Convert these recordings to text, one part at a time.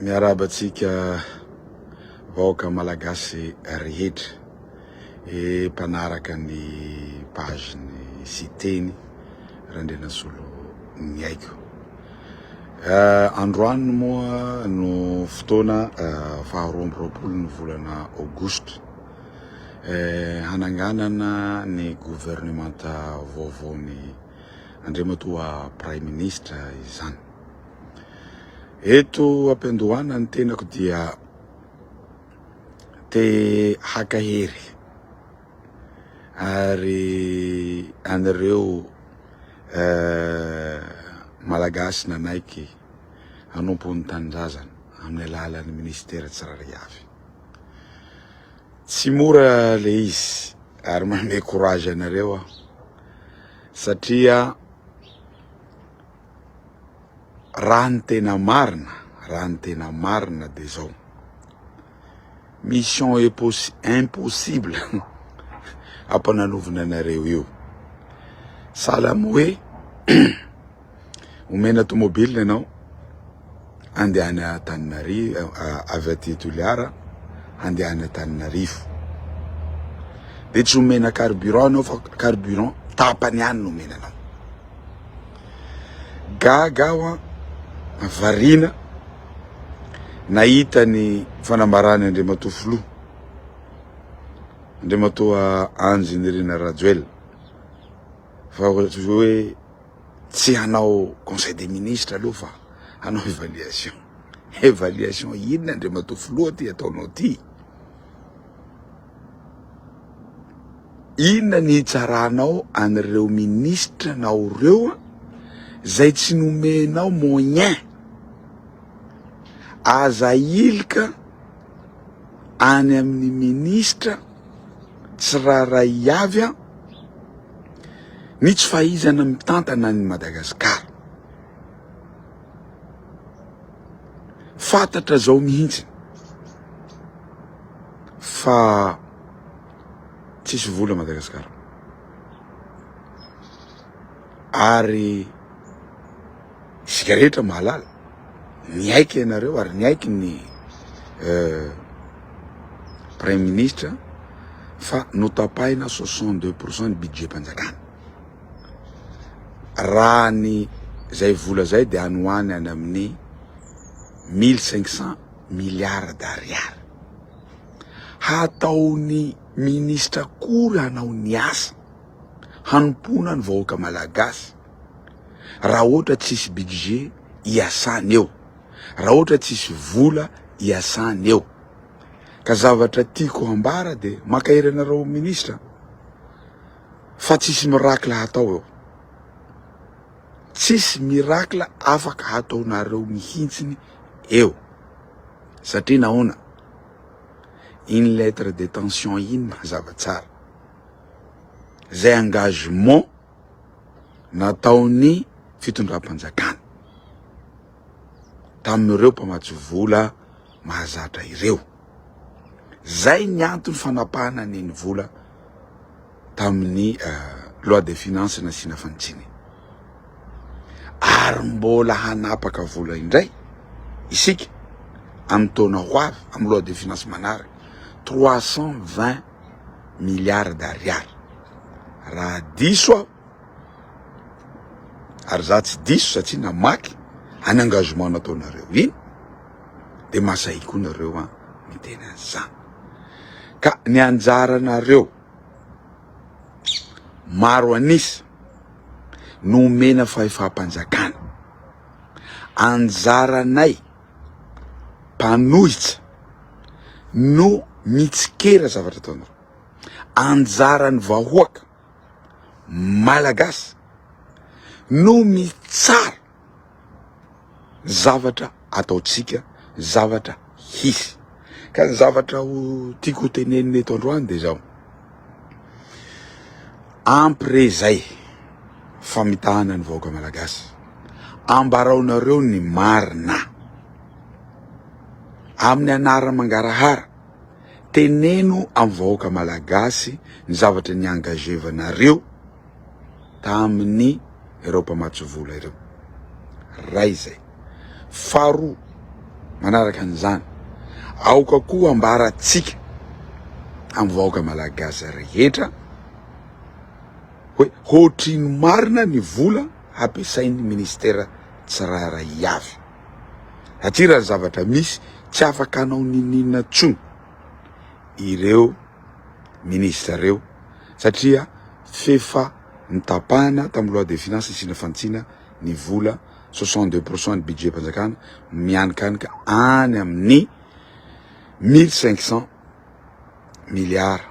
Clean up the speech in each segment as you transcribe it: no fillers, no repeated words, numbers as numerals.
miarabatsika vahoaka malagasy rehetra mpanaraka ny page-ny siteny Randrianasolo ny aiko. Androany moa no fotoana faharoa amby roapolo ny volana Aogositra hananganana ny gouvernementa vaovaon'ny Andriamatoa Prime Ministre izany. Eto ampendohana ny tenako dia te hakahery ary anareo malagasy nanaiky hanompon'ny tanindrazana amin'ny alalan'ny ministera tsirairay avy. Tsy mora le izy ary manome courage anareo satria raha ny tena marina de zao mission impossible ampananovina anareo io. Salama hoe omena tomobile anao andehana Antananarivo avy aty Toliara andehana Antananarivo, de tsy omena carburant anao fa carburant tapany ihany no omena anao. Gaga varina nahita ny fanambarany Andriamatoa Filoha, Andriamatoa Anjy Rajoelina fa hoe tsy hanao conseil des ministres aloha fa hanao évaluation inona Andriamatoa Filoha ty ataonao ty, inona ny hitsaranao an'ireo ministre nao reo zay tsy nomenao moyen aza ilika any amin'ny ministre tsirairay avy ny tsy fahizana mitantana ny Madagasikara. Fantatra zao mihitsy fa tsisy vola Madagasikara ary isika rehetra mahalala niaiky ianareo ary niaiky ny Prime Ministre fa notapahina 62% ny budget mpanjakana. Raha ny zay vola zay de anoany any amin'ny 1500 milliards d'ariary. Hataony ministra kory hanao ny asa hanompona ny vahoaka malagasy raha ohatra tsisy budget iasany eo, raha ohatra tsisy vola iasany eo. Ka zavatra tiako ambara de makahery anareo ministra fa tsisy miracle hatao eo, tsisy miracle afaka hataonareo mihitsiny eo satria nahoana une lettre de tension iny mazava tsara zay engagement nataony fitondram-panjakana tamin'ireo mpamatsy vola mahazatra ireo. Zay ny antony fanapahana ny vola tamin'ny loi de finances nasina fanitsiny. Ary mbola hanapaka vola indray isika amin'ny taona ho avy amin'ny loi de finances manaraka 320 milliards d'ariary. Raha diso aho ary za tsy diso satria namaky any engagement nataonareo iny de masaiko nareo miteny an'izany. Ka ny anjaranareo maro anisa nomena fahefam-panjakana, anjaranay mpanohitra no mitsikera zavatra ataonareo, anjarany vahoaka malagasy no mitsara zavatra ataotsika, zavatra hisy. Ka ny zavatra tiako teneniny eto androany de zao ampre zay famitahana ny vahoaka malagasy, ambaraonareo ny marina amin'ny anara mangarahara, teneno amin'ny vahoaka malagasy ny zavatra ny engagevanareo tamin'ny ireo mpamatsy vola ireo. Ray zay. Faharoa, manaraka an'izany aoka koa ambaratsika amin'ny vahoaka malagasy rehetra hoe hoatriny marina ny vola ampiasain'ny ministera tsirairay avy satria raha zavatra misy tsy afaka anao ninina tsony ireo ministra reo satria fefa nitapahana tamin'ny loi des finances sy fantsina ny vola 62% ny budget mpanjakana mianikanika any amin'ny 1500 milliards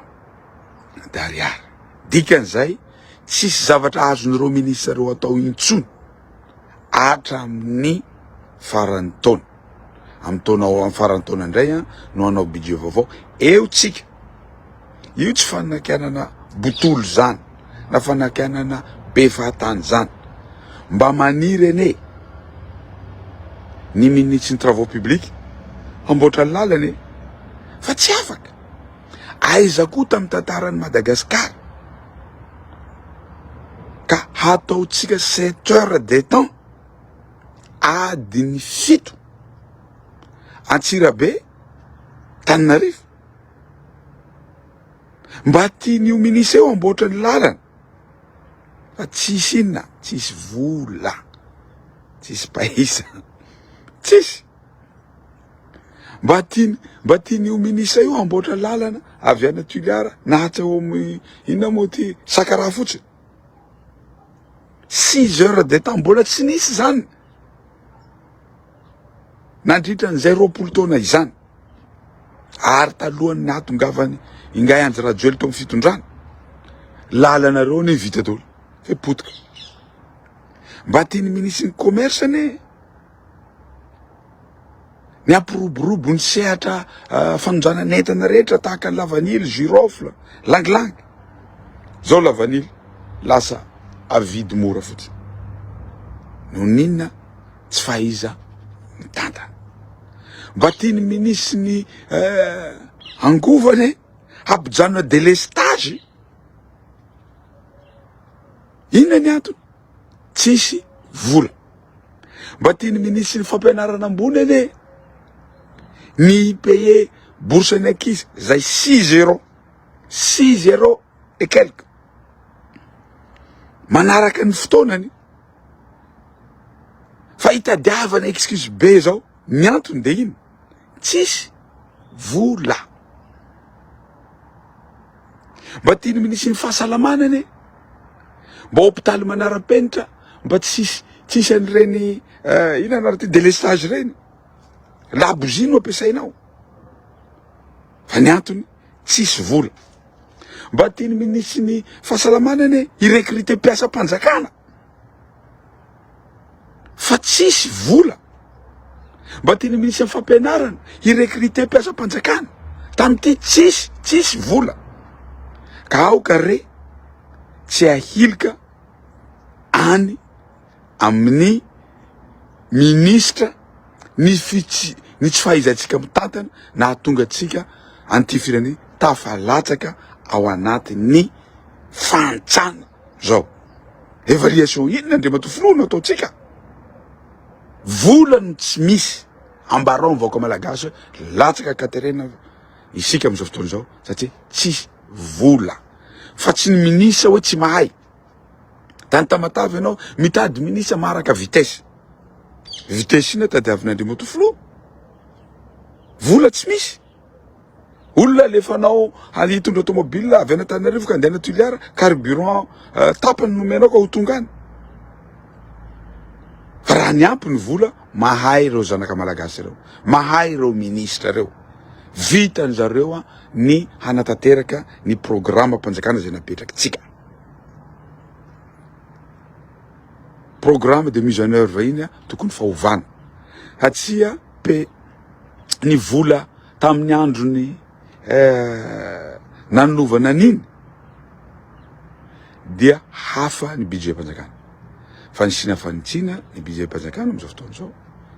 d'ariary. Dikan'izay tsisy zavatra azon'ireo ministra reo atao intsony hatramin'ny faran'ny taona. Amin'ny taona amin'ny faran'ny taona indray no anao budget vaovao eo tsika. Io tsy fanakanana botolo zany na fanakanana be fahatany zany mba maniry ene ny ministre ny travaux publics amboatra ny lalany fa tsy afaka aiza koa tamin'ny tantaran'ny Madagasikara ka hataotsika 7 heures de temps adiny 7 Antsirabe Tananarivo mba tian'io ministre eo amboatra ny lalana fa tsisy inona tsisy vola tsisy paisa tsisy mba tian'io ministre io amboatra ny lalana avy ana Tuiliara nahatsa eo amin'ny inona moa ty Sakaraha fotsiny 6 heures de temps mbola tsy nisy zany nandritra ny 0 taona izany ary talohany nahatongavany ingay Anjy Rajoely tao amin'ny fitondrana lalanareo ne vita daholo fe potika mba tiany ministre ny commerce ne ny ampiroborobo ny sehatra fanonjanana entana rehetra tahaka ny lavanily girofle langilangy zao lavanily lasa avidy mora fotsiny no ninona tsy fahaiza mitantana mba tiany ministre ny angovany hampijanona délestage inona ny antony tsisy vola mba tiany ministre ny fampianarana ambony ane ny paye bourse ny ankizy zay 6 euros et quelque manaraka ny fotoanany fa hitadiavana excuse be zao ny antony de ino tsisy vola mba tiany ministre ny fahasalamana ane mba hôpitaly manara-penitra mba tsisy an'ireny ina anara ty délestage reny labozino ampiasainao fa ny antony tsisy vola mba tiany ministre ny fahasalamana ane irekrite mpiasa-panjakana fa tsisy vola mba tiany ministre ny fampianarana irekrite mpiasa-panjakana tamity tsisy vola ka aoka re tsy ahilika any amin'ny ministra ny tsy fahaizantsika mitantana na hatonga atsika anty firenena tafalatsaka ao anatin'ny fantsana zao évaluation inona Andriamatoa ataotsika vola no tsy misy ambarao vahoaka malagasy latsaka katerena isika am'izao fotoana zao satria tsisy vola fa tsy ny ministre hoe tsy mahay tany tamatavy ianao mitady ministre maharaka vitesse ina tadiavin'Andriamatoa vola tsy misy olona alefanao hitondra automobile avy ana Tananarivo ka andeha ana Tuiliara carburant tapany nomenao ka ho tonga any fa raha ny ampy ny vola mahay ireo zanaka malagasy reo mahay ireo ministra reo vitany zareo ny hanatanteraka ny programme mpanjakana zay napetraky tsika programme de mise en œuvre iny tokony fahovana hatsia pe ny vola tamin'ny androny nanovana an'iny dia hafa ny budget mpanjakana fa ny sina fanitsina ny budget mpanjakana am'izao fotoana zao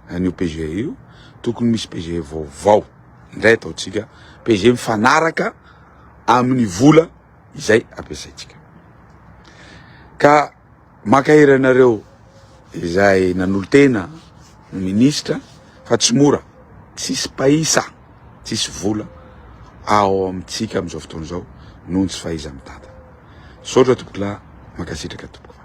an'io PGE io tokony misy PGE vaovao ndray ataotsika PGE mifanaraka amin'ny vola izay ampiasaitsika ka makaira anareo izay nanolo tena ny ministra fa tsy mora tsisy paisa, tsisy vola ao amitsika am'izao fotoana zao noho tsy fahaiza mitantana. Saotra tompoko lahy, mankasitraka tompoko.